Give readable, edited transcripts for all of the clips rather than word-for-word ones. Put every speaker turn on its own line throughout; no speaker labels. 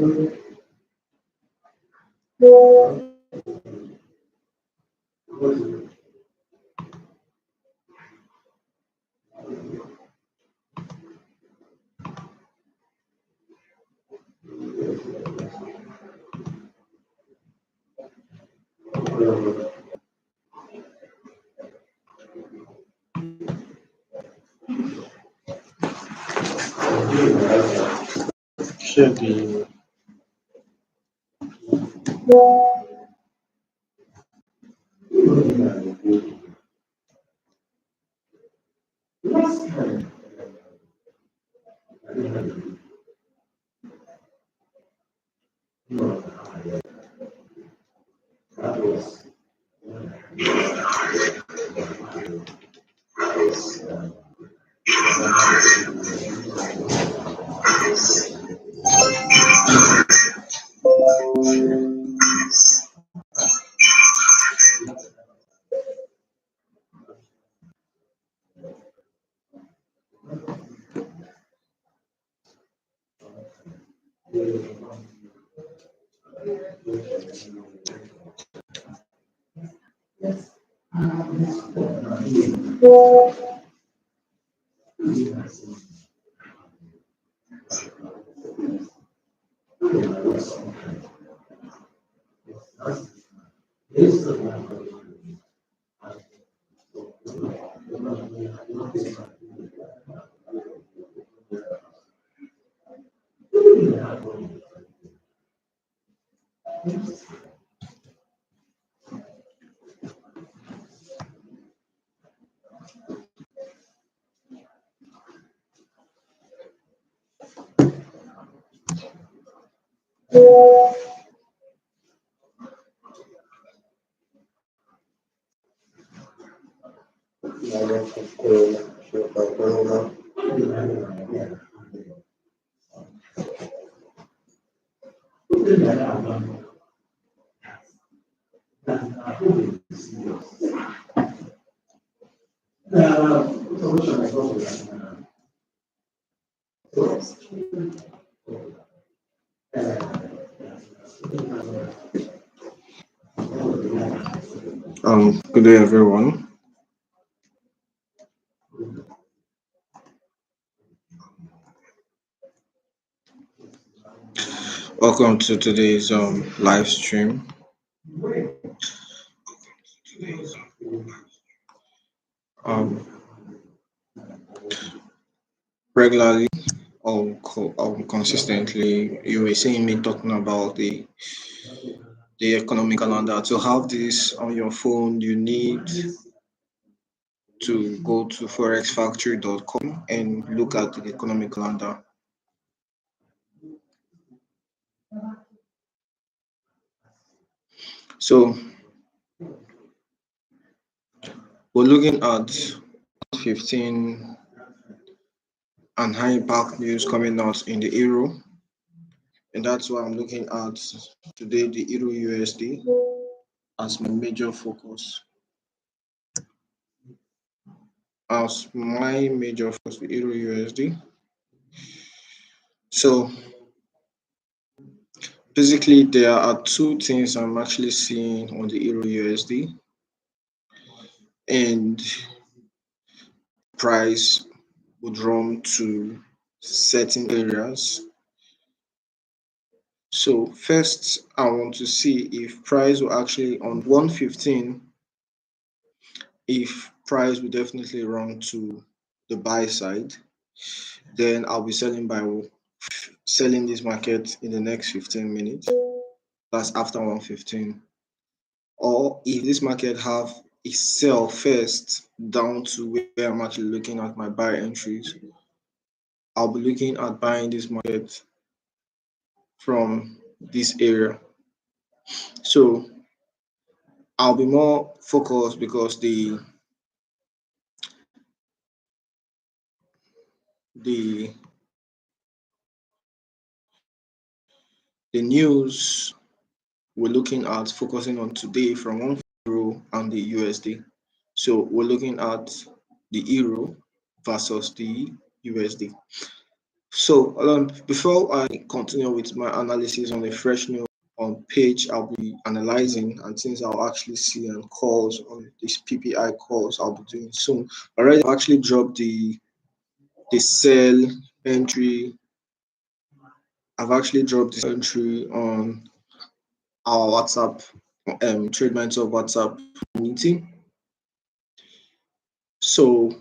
Share the good day, everyone. Welcome to today's live stream. Um, Regularly or consistently, you will see me talking about the economic calendar. To have this on your phone, you need to go to forexfactory.com and look at the economic calendar. So we're looking at 15 and high impact news coming out in the euro, and that's why I'm looking at today the euro USD as my major focus. As my major focus, the euro USD. So basically, there are two things I'm actually seeing on the euro USD, and price would run to certain areas. So first, I want to see if price will actually on 115, if price will definitely run to the buy side, then I'll be selling this market in the next 15 minutes. That's after 115. Or if this market have a sell first down to where I'm actually looking at my buy entries, I'll be looking at buying this market from this area. So I'll be more focused because the news we're looking at focusing on today from one euro and the USD. So we're looking at the euro versus the USD. So before I continue with my analysis on a fresh new page, I'll be analyzing and things I'll actually see and calls on these PPI calls I'll be doing soon. Already, I've actually dropped the sell entry. I've actually dropped this entry on our WhatsApp trade mentor WhatsApp meeting. So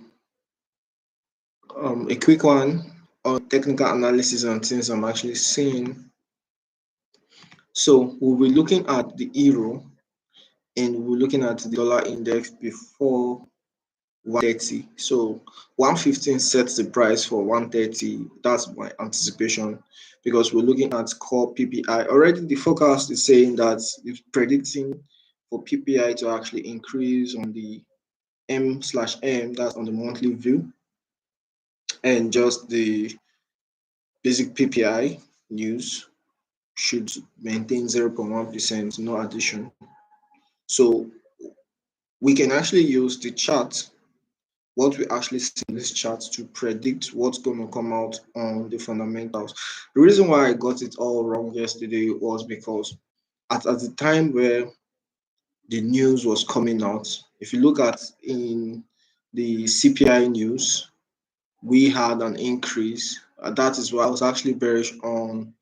a quick one on technical analysis and things I'm actually seeing. So we'll be looking at the euro and we're looking at the dollar index before 130. So 115 sets the price for 130. That's my anticipation because we're looking at core PPI. Already the forecast is saying that it's predicting for PPI to actually increase on the M/M, that's on the monthly view, and just the basic PPI news should maintain 0.1%, no addition. So we can actually use the chart, what we actually see in this chart, to predict what's going to come out on the fundamentals. The reason why I got it all wrong yesterday was because at the time where the news was coming out, if you look at in the CPI news, we had an increase. That is why I was actually bearish on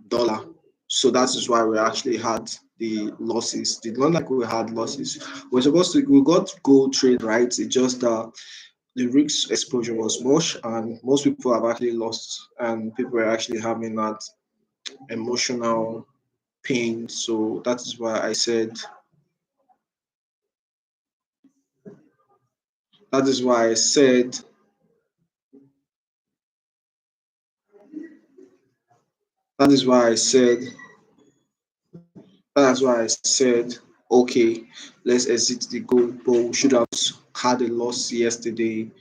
dollar. So that is why we actually had the losses. Did not like we had losses. We got gold trade right. It's just that the risk exposure was much, and most people have actually lost, and people are actually having that emotional pain. So that is why I said that is why I said that is why I said that's why I said okay, let's exit the gold, but we should have had a loss yesterday.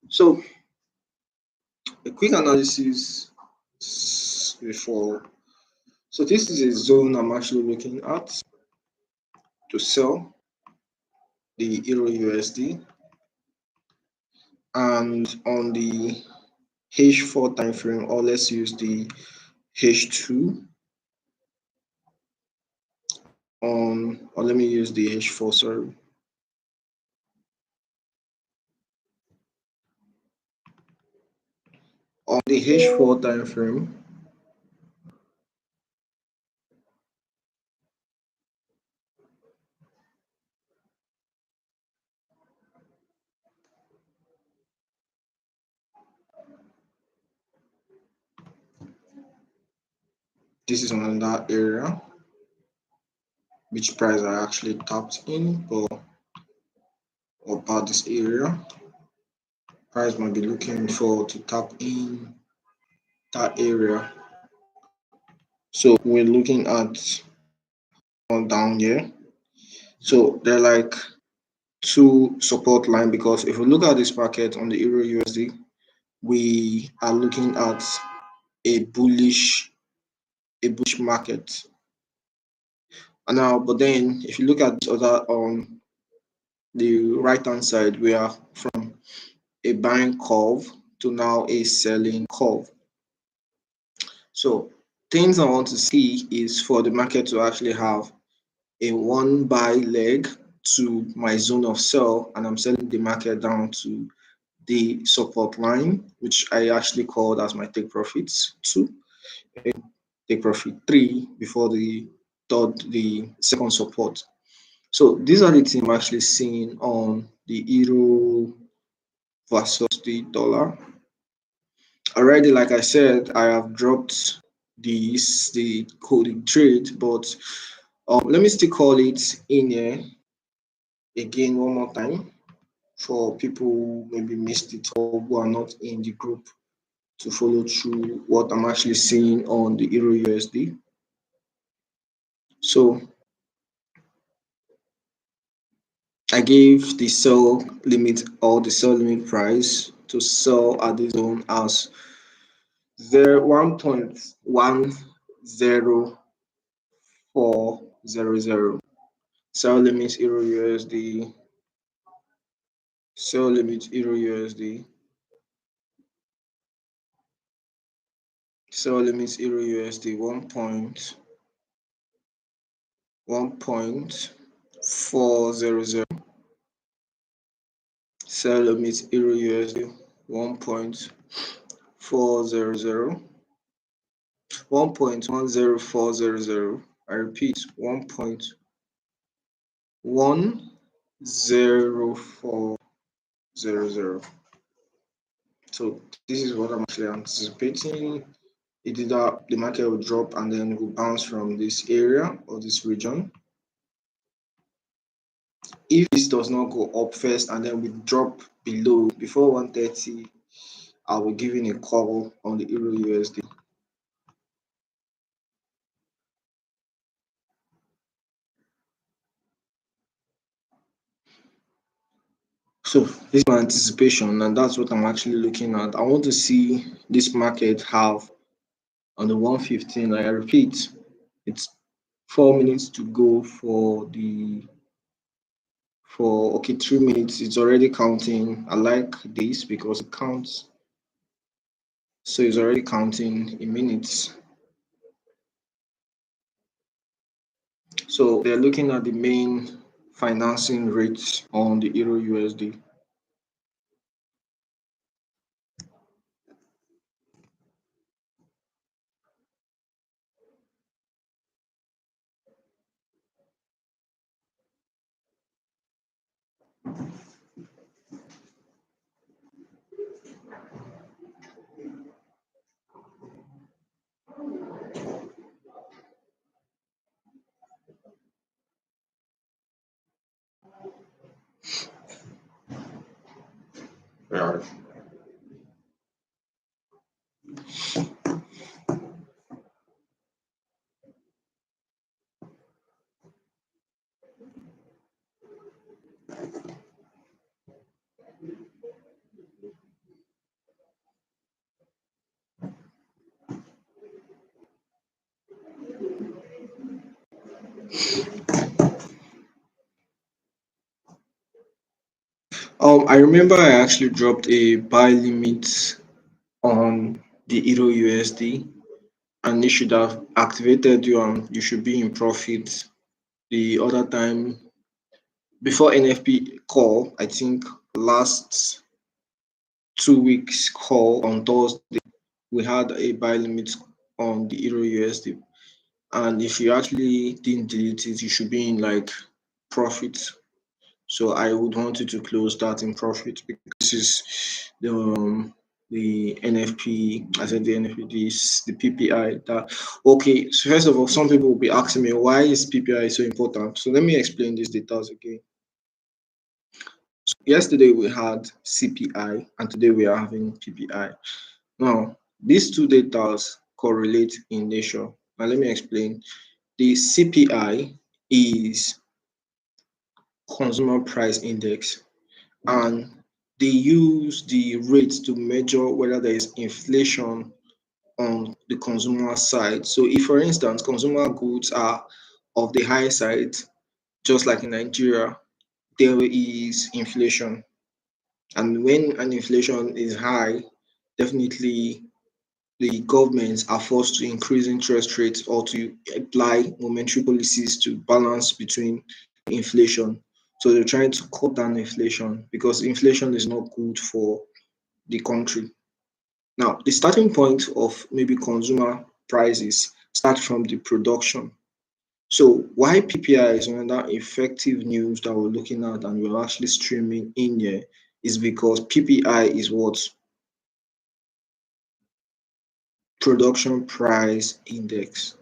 So a quick analysis before. So this is a zone I'm actually looking at to sell the Euro USD, and on the H4 time frame, or let's use the H2 or let me use the H4, sorry. On the H4 time frame, this is another area which price I actually tapped in, but about this area, price might be looking for to tap in that area. So we're looking at on down here. So they're like two support line, because if we look at this market on the Euro USD, we are looking at a bullish market. And now, but then if you look at this other on the right hand side, we are from a buying curve to now a selling curve. So things I want to see is for the market to actually have a one buy leg to my zone of sell, and I'm selling the market down to the support line, which I actually called as my take profits 2, take profit 3 before the second support. So these are the things I'm actually seeing on the euro versus the dollar. Already, like I said, I have dropped the coding trade, but let me still call it in here again one more time for people who maybe missed it or who are not in the group to follow through what I'm actually seeing on the Euro USD. So I gave the sell limit or the sell limit price to sell at the zone as 1.10400. Sell limit Euro USD. Sell limit Euro USD. Sell limit Euro USD 1.400. Sell limit Euro USD 1.400. 1.10400. I repeat, 1.10400. So this is what I'm actually anticipating. Either the market will drop and then will bounce from this area or this region. If this does not go up first and then we drop below before 130, I will give in a call on the Euro USD. So this is my anticipation, and that's what I'm actually looking at. I want to see this market have on the 115. I repeat, it's 4 minutes to go for okay, 3 minutes. It's already counting. I like this because it counts. So it's already counting in minutes. So they're looking at the main financing rates on the Euro USD. Yeah. I remember I actually dropped a buy limit on the Euro USD, and it should have activated you, and you should be in profit the other time before NFP call. I think last 2 weeks call on Thursday, we had a buy limit on the Euro USD. And if you actually didn't delete it, you should be in like profit. So I would want you to close that in profit because this is the NFP. I said the NFP, this the PPI. That okay. So first of all, some people will be asking me why is PPI so important. So let me explain these details again. So yesterday we had CPI and today we are having PPI. Now these two data correlate in nature. Now let me explain. The CPI is consumer price index, and they use the rate to measure whether there is inflation on the consumer side. So if for instance consumer goods are of the high side, just like in Nigeria, there is inflation. And when an inflation is high, definitely the governments are forced to increase interest rates or to apply monetary policies to balance between inflation. So they're trying to cut down inflation because inflation is not good for the country. Now, the starting point of maybe consumer prices start from the production. So why PPI is another effective news that we're looking at and we're actually streaming in here is because PPI is what production price index.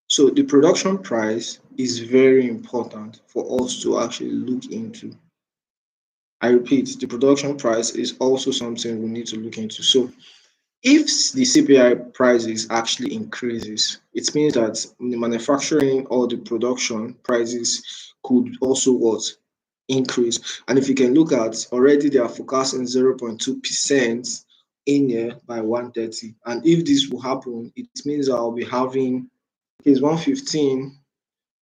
So the production price is very important for us to actually look into. I repeat, the production price is also something we need to look into. So if the CPI prices actually increases, it means that the manufacturing or the production prices could also what increase. And if you can look at already they are forecasting 0.2% in here by 130. And if this will happen, it means I'll be having it's 115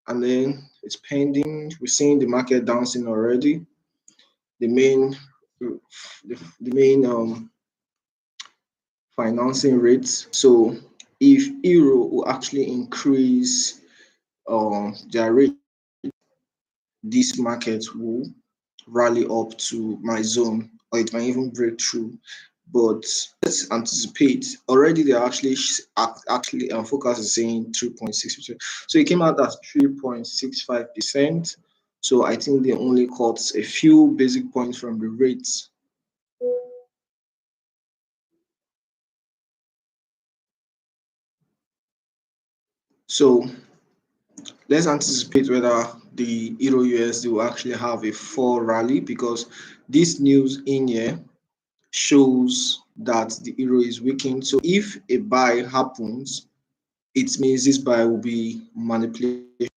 and then it's pending. We're seeing the market dancing already. The main the main financing rates. So if euro will actually increase their rate, this market will rally up to my zone, or it might even break through. But let's anticipate. Already, they're actually focus is saying 3.6%. So it came out at 3.65%. So I think they only cut a few basic points from the rates. So let's anticipate whether the Euro USD will actually have a fall rally, because this news in here shows that the euro is weakening. So if a buy happens, it means this buy will be manipulated.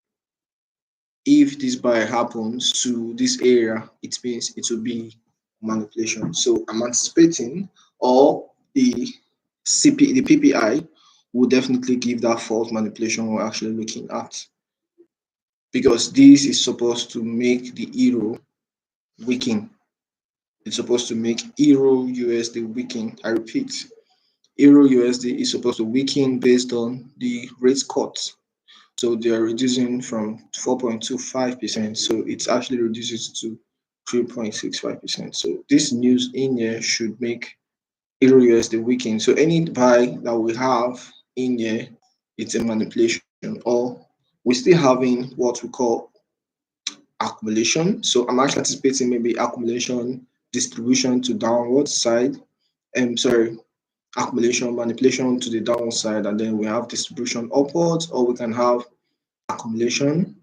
If this buy happens to this area, it means it will be manipulation. So I'm anticipating, or the PPI will definitely give that false manipulation we're actually looking at, because this is supposed to make the euro weaken. It's supposed to make euro USD weaken. I repeat, euro USD is supposed to weaken based on the rate cuts. So they are reducing from 4.25%. So it actually reduces to 3.65%. So this news in here should make euro USD weaken. So any buy that we have in here, it's a manipulation, or we're still having what we call accumulation. So I'm actually anticipating maybe accumulation, distribution to downward side. Sorry, accumulation, manipulation to the downside, and then we have distribution upwards, or we can have accumulation,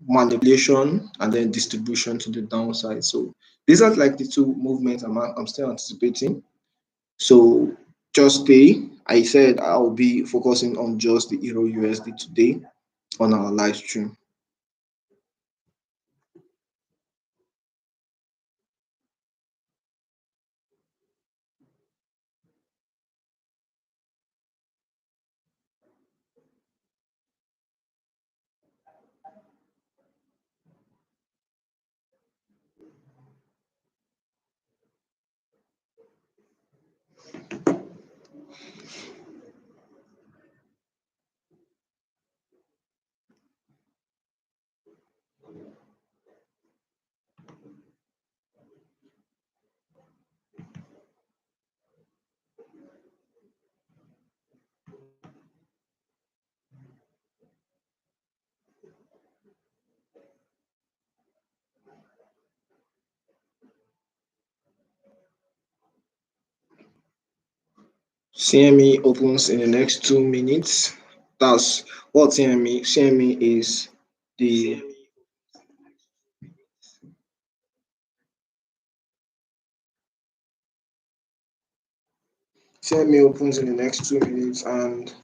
manipulation, and then distribution to the downside. So these are like the two movements I'm still anticipating. So just stay. I said I'll be focusing on just the Euro USD today on our live stream. CME opens in the next 2 minutes. That's what CME. CME is the CME opens in the next 2 minutes, and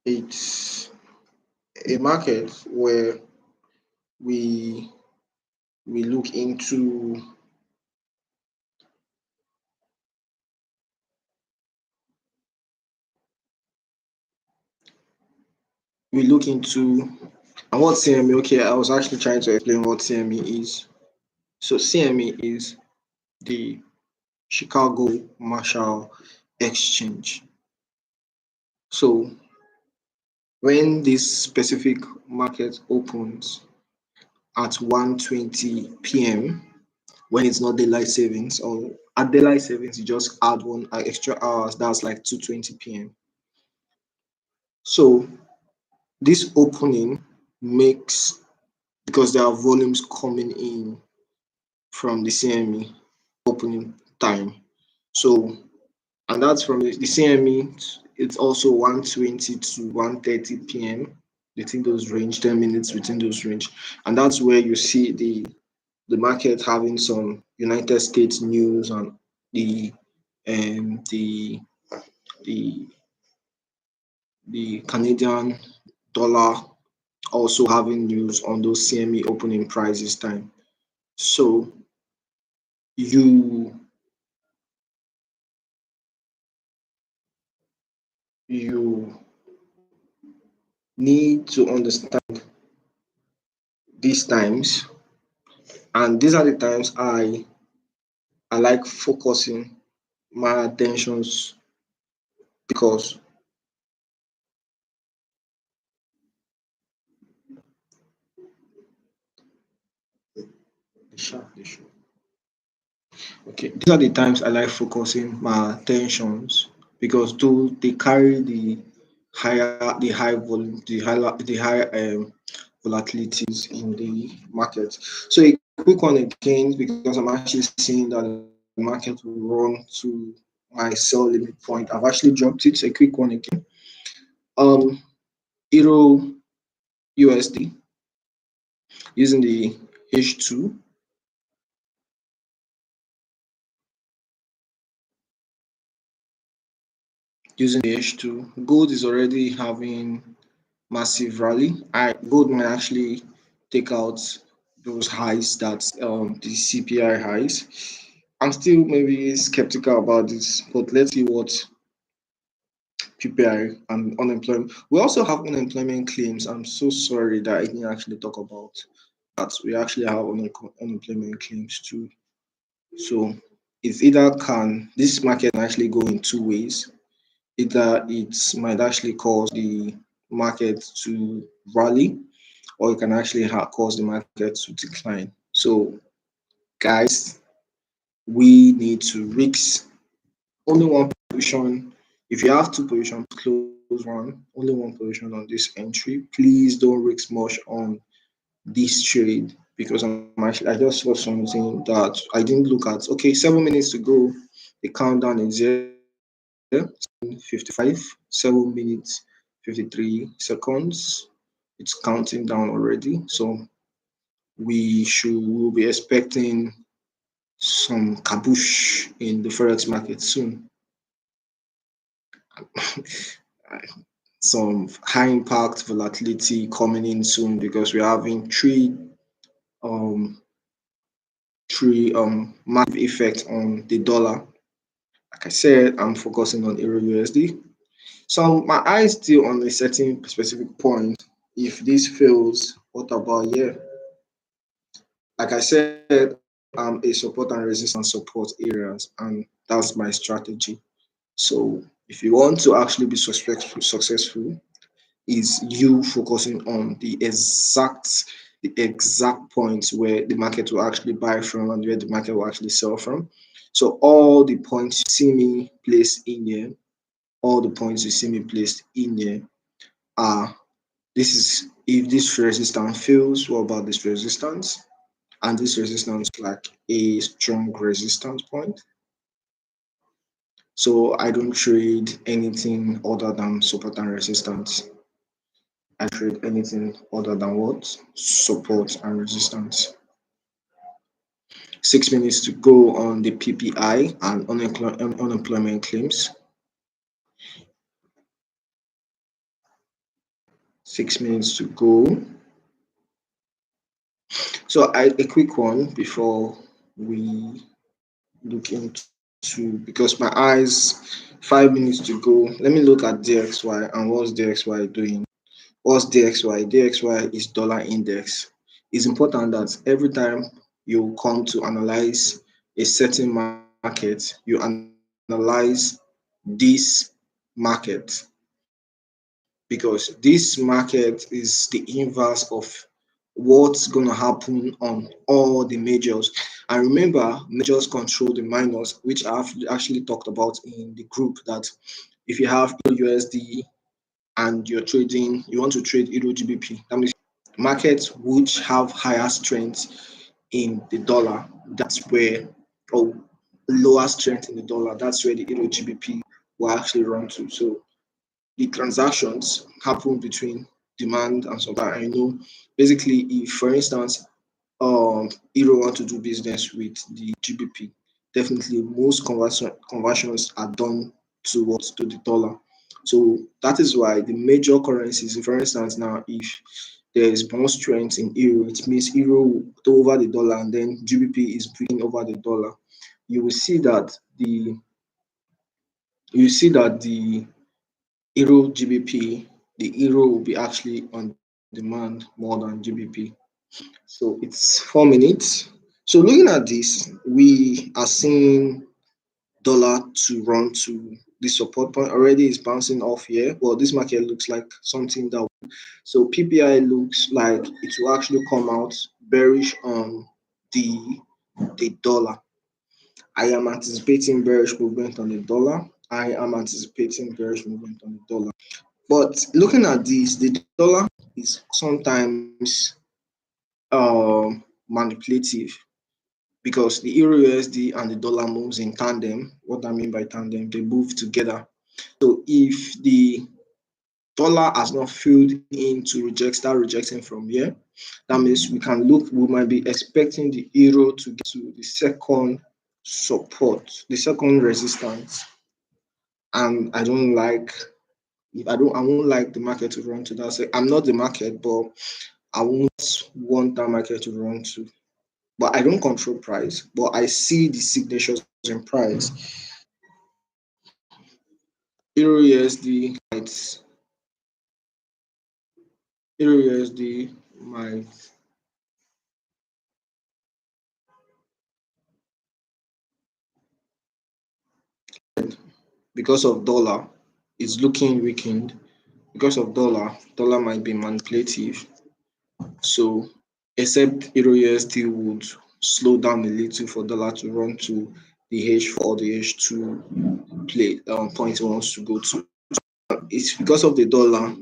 it's a market where we we look into we look into and what CME. Okay, I was actually trying to explain what CME is. So CME is the Chicago Marshall Exchange. So when this specific market opens at 1:20 p.m., when it's not daylight savings, or at daylight savings you just add one extra hours, that's like 2:20 p.m. So this opening makes, because there are volumes coming in from the CME opening time. So, and that's from the CME, it's also 1:20 to 1:30 p.m. within those range, 10 minutes within those range. And that's where you see the market having some United States news, and the um, the the the Canadian dollar also having news on those CME opening prices time. So you you need to understand these times And these are the times I like focusing my attentions because okay, these are the times I like focusing my attentions because though they carry the high volume, the high volatilities in the market. So a quick one again because I'm actually seeing that the market will run to my sell limit point. I've actually dropped it. A quick one again. Um, Euro USD using the H2 using the H2. Gold is already having massive rally. Gold might actually take out those highs that the CPI highs. I'm still maybe skeptical about this, but let's see what PPI and unemployment. We also have unemployment claims. I'm so sorry that I didn't actually talk about that. We actually have unemployment claims too. So it's either can this market can actually go in two ways. Either it might actually cause the market to rally, or it can actually cause the market to decline. So, guys, we need to risk only one position. If you have two positions, close one, only one position on this entry. Please don't risk much on this trade because I just saw something that I didn't look at. Okay, 7 minutes to go. The countdown is there. 55, 7 minutes, 53 seconds. It's counting down already. So we'll be expecting some kabush in the forex market soon. Some high impact volatility coming in soon because we're having um three massive effect on the dollar. Like I said, I'm focusing on Euro USD. So my eyes still on a certain specific point. If this fails, what about here? Like I said, I'm a support and resistance support areas, and that's my strategy. So if you want to actually be successful, is you focusing on the exact points where the market will actually buy from and where the market will actually sell from. So all the points you see me placed in here, all the points you see me placed in here are this is if this resistance fails, what about this resistance? And this resistance like a strong resistance point. So I don't trade anything other than support and resistance. I trade anything other than what? Support and resistance. 6 minutes to go on the PPI and unemployment claims. 6 minutes to go. So a quick one before we look into because my eyes 5 minutes to go. Let me look at DXY and what's DXY doing. What's DXY? DXY is dollar index. It's important that every time you come to analyze a certain market, you analyze this market because this market is the inverse of what's going to happen on all the majors. And remember, majors control the minors, which I've actually talked about in the group that if you have USD and you want to trade Euro GBP, that means markets which have higher strength in the dollar, that's where, or lower strength in the dollar, that's where the Euro GBP will actually run to. So the transactions happen between demand and supply. I know basically if for instance Euro want to do business with the GBP, definitely most conversions are done to the dollar. So that is why the major currencies, for instance, now if there is more strength in euro, it means euro over the dollar, and then GBP is breaking over the dollar. You will see that the euro GBP, the euro will be actually on demand more than GBP. So it's 4 minutes. So looking at this, we are seeing dollar to run to the support point. Already is bouncing off here. Well, this market looks like something that, so PPI looks like it will actually come out bearish on the the dollar. I am anticipating bearish movement on the dollar. I am anticipating bearish movement on the dollar. But looking at this, the dollar is sometimes manipulative because the euro USD and the dollar moves in tandem. What I mean by tandem, they move together. So if the dollar has not filled in to start rejecting from here, that means we might be expecting the euro to get to the second support, the second resistance. And I won't like the market to run to that. So I'm not the market, but I won't want that market to run to. But I don't control price, but I see the signatures in price. Euro USD might Euro USD might because of dollar is looking weakened. Because of dollar might be manipulative. So except Euro USD would slow down a little for dollar to run to the H4 or the H2 play point it wants to go to. It's because of the dollar.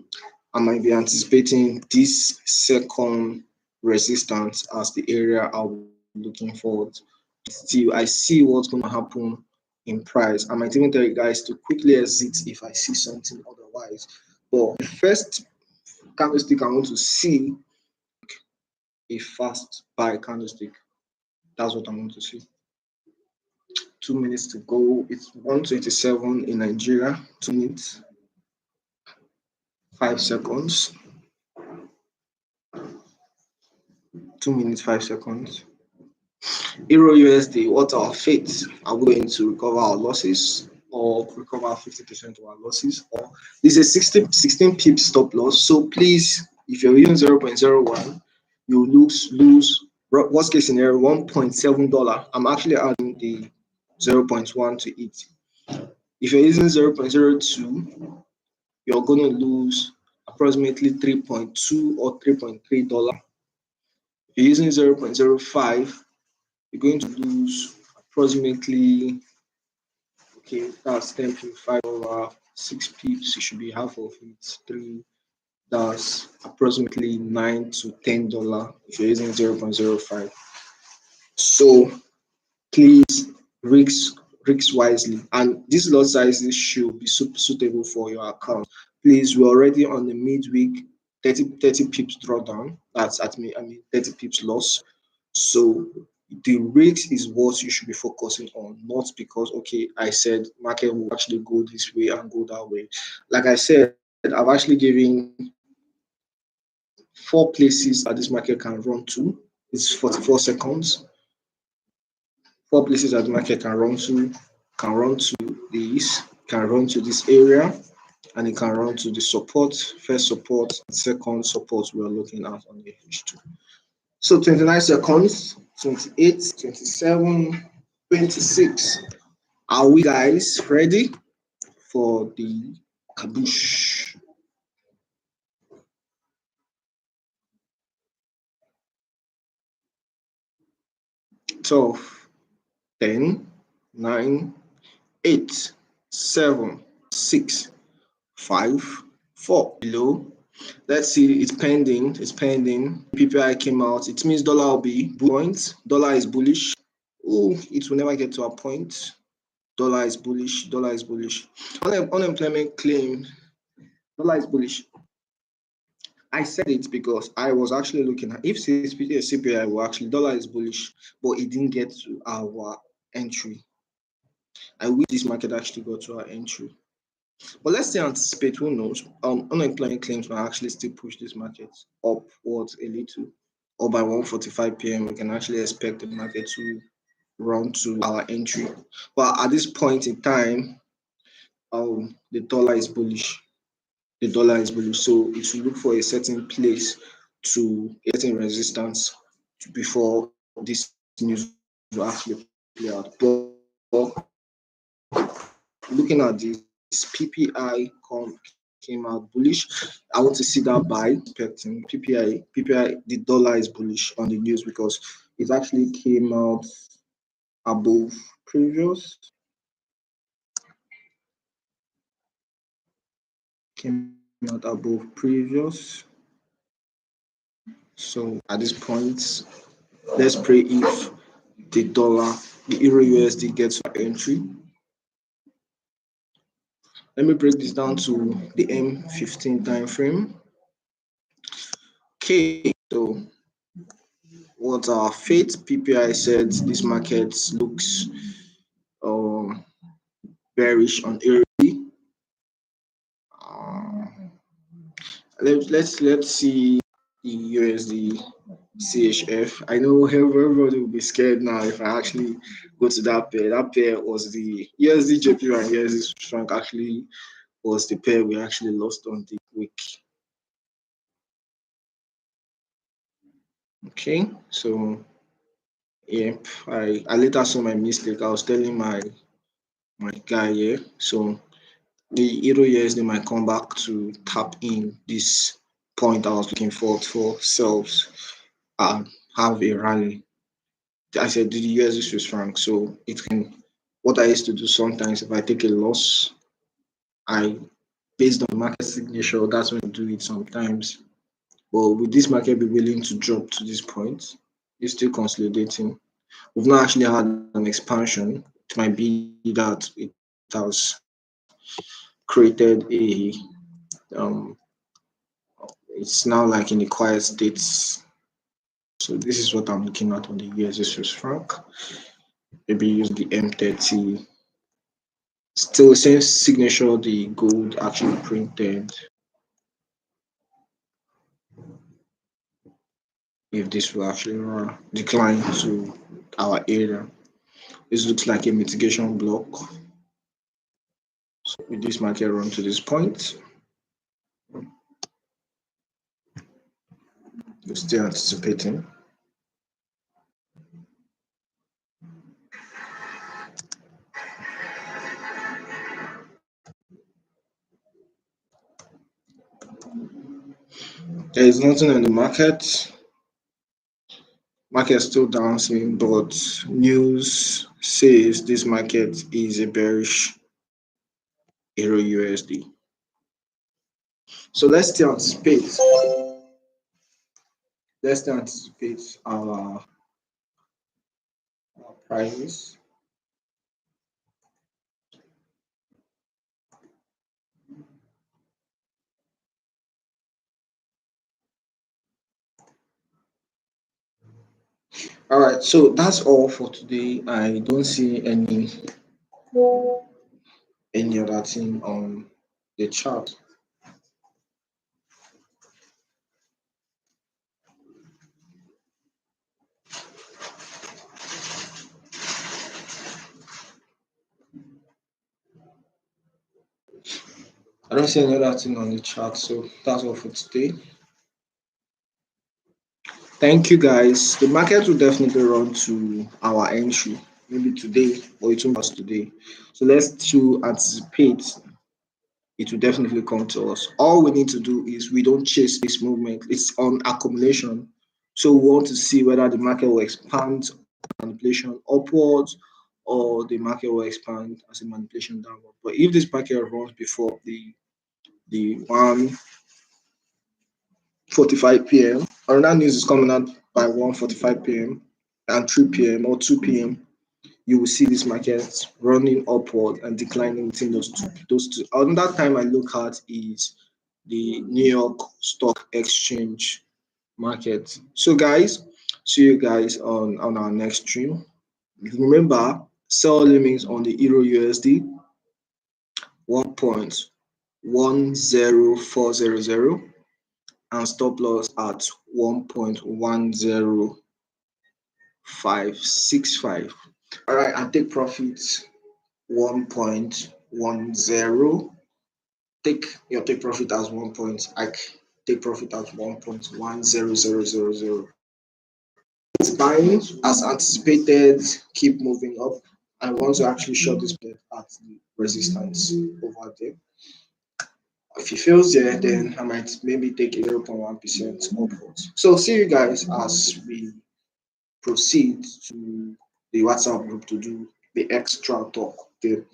I might be anticipating this second resistance as the area I'll be looking forward. Still, I see what's going to happen in price. I might even tell you guys to quickly exit if I see something otherwise. But the first candlestick I want to see a fast buy candlestick. That's what I want to see. 2 minutes to go. It's 127 in Nigeria. 2 minutes, 5 seconds. 2 minutes, 5 seconds. Euro USD, what our fate? Are we going to recover our losses or recover 50% of our losses? Or this is 16 pips stop loss. So please, if you're using 0.01, you lose worst case scenario $1.7. I'm actually adding the 0.1 to it. If you're using 0.02, you're going to lose approximately 3.2 or $3.3. If you're using 0.05, you're going to lose approximately, okay, that's 10.5 over 6 pips. It should be half of it, 3. That's approximately $9 to $10 if you're using 0.05. So please risk wisely, and these lot sizes should be suitable for your account. Please, we're already on the midweek 30 pips drawdown. That's at me, I mean 30 pips loss. So the risk is what you should be focusing on, not because okay, I said market will actually go this way and go that way. Like I said, I've actually given 4 places that this market can run to. It's 44 seconds. 4 places that the market can run to this, can run to this area, and it can run to the support, first support, and second support we're looking at on the H2. So 29 seconds, 28, 27, 26. Are we guys ready for the kaboosh? 12, 10, 9, 8, 7, 6, 5, 4. Below. Let's see, it's pending. It's pending. PPI came out. It means dollar will be point. Dollar is bullish. Oh, it will never get to a point. Dollar is bullish. Dollar is bullish. Unemployment claim. Dollar is bullish. I said it because I was actually looking at if CPI were actually dollar is bullish, but it didn't get to our entry. I wish this market actually got to our entry. But let's say anticipate, who knows? Unemployment claims might actually still push this market upwards a little. Or by 1:45 p.m., we can actually expect the market to run to our entry. But at this point in time, the dollar is bullish. The dollar is bullish. So it should look for a certain place to getting resistance before this news will actually play out. But looking at this, PPI came out bullish. I want to see that buy expecting PPI, the dollar is bullish on the news because it actually came out above previous, came out above previous. So at this point, let's pray if the dollar, the euro USD gets an entry. Let me break this down to the M15 time frame. Okay, so what our faith PPI said, this market looks um, bearish on euro. Let's see the USD CHF. I know everybody will be scared now if I actually go to that pair. That pair was the USD JP and USD Swiss franc actually was the pair we actually lost on the week. Okay, so yep, I later saw my mistake. I was telling my guy here. So the euro USD might come back to tap in this point I was looking for selves and have a rally. I said the USD Swiss franc. So it can, what I used to do sometimes if I take a loss, I based on market signature, that's when I do it sometimes. But will this market be willing to drop to this point? It's still consolidating. We've not actually had an expansion. It might be that it has created a um, it's now like in a quiet state. So this is what I'm looking at on the USD Swiss franc. Maybe use the M30. Still same signature the gold actually printed. If this will actually decline to our area. This looks like a mitigation block. So with this market run to this point, we're still anticipating. There is nothing in the market. Market still dancing, but news says this market is a bearish euro USD. So let's still anticipate. Let's still anticipate our prices. All right, so that's all for today. I don't see any other thing on the chart. I don't see any other thing on the chart, so that's all for today. Thank you guys. The market will definitely run to our entry, maybe today or it won't pass today. So let's to anticipate it will definitely come to us. All we need to do is we don't chase this movement. It's on accumulation. So we want to see whether the market will expand manipulation upwards or the market will expand as a manipulation downward. But if this market runs before the 1:45 p.m. another news is coming out by 1:45 p.m. and 3 p.m. or 2 p.m. you will see this market running upward and declining within those two. Another time I look at is the New York Stock Exchange market. So guys, see you guys on our next stream. Remember, sell limits on the Euro USD 1.10400 and stop loss at 1.10565. All right, and take profits 1.10. Take profit as 1 point. I take profit as 1.10000. it's buying as anticipated, keep moving up. I want to actually short this market at the resistance over there. If it fails there, then I might maybe take 0.1% upwards. So see you guys as we proceed to the WhatsApp group to do the extra talk there.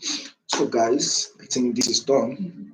So guys, I think this is done.